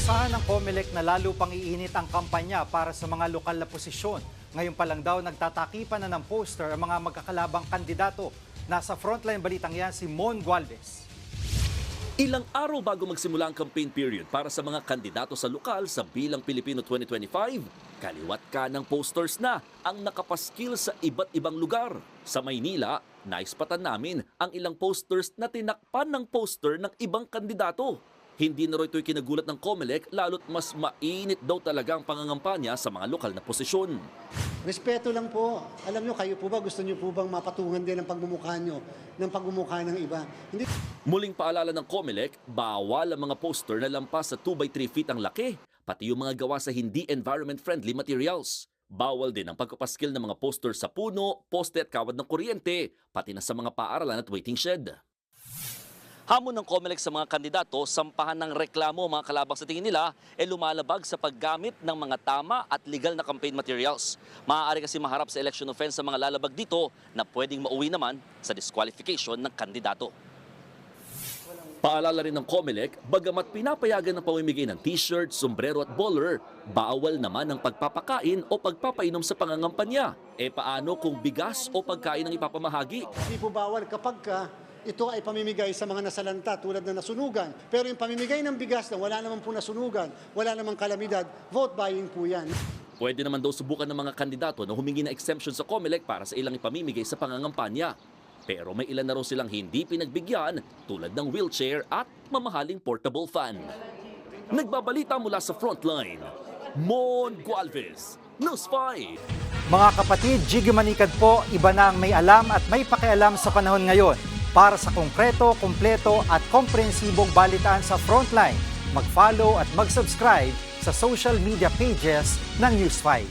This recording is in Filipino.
Inaasahan ng COMELEC na lalo pang iinit ang kampanya para sa mga lokal na posisyon. Ngayon pa lang daw nagtatakipan na ng poster ang mga magkakalabang kandidato. Nasa frontline balitang yan si Mon Gualvez. Ilang araw bago magsimula ang campaign period para sa mga kandidato sa lokal sa Bilang Pilipino 2025, kaliwat ka ng posters na ang nakapaskil sa iba't ibang lugar. Sa Maynila, naispatan namin ang ilang posters na tinakpan ng poster ng ibang kandidato. Hindi na raw ito'y kinagulat ng COMELEC lalo't mas mainit daw talaga ang pangangampanya sa mga lokal na posisyon. Respeto lang po. Alam nyo, kayo po ba, gusto nyo po bang mapatungan din ang pagmumukha nyo ng pagmumukha ng iba? Hindi. Muling paalala ng COMELEC, bawal ang mga poster na lampas sa 2 by 3 feet ang laki, pati yung mga gawa sa hindi environment-friendly materials. Bawal din ang pagpapaskil ng mga poster sa puno, poste at kawad ng kuryente, pati na sa mga paaralan at waiting shed. Hamon ng COMELEC sa mga kandidato, sampahan ng reklamo mga kalabang sa tingin nila lumalabag sa paggamit ng mga tama at legal na campaign materials. Maaari kasi maharap sa election offense sa mga lalabag dito na pwedeng mauwi naman sa disqualification ng kandidato. Paalala rin ng COMELEC, bagamat pinapayagan ng pamimigay ng t-shirt, sombrero at bowler, bawal naman ang pagpapakain o pagpapainom sa pangangampanya. Paano kung bigas o pagkain ang ipapamahagi? Hindi po bawal kapag ito ay pamimigay sa mga nasalanta tulad na nasunugan. Pero yung pamimigay ng bigas na wala naman po nasunugan, wala namang kalamidad, vote buying po yan. Pwede naman daw subukan ng mga kandidato na humingi ng exemption sa COMELEC para sa ilang ipamimigay sa pangangampanya. Pero may ilan na raw silang hindi pinagbigyan tulad ng wheelchair at mamahaling portable fan. Nagbabalita mula sa frontline, Mon Gualvez, News 5. Mga kapatid, Jiggy Manikad po, iba na ang may alam at may pakialam sa panahon ngayon. Para sa konkreto, kumpleto at komprehensibong balitaan sa Frontline, mag-follow at mag-subscribe sa social media pages ng News 5.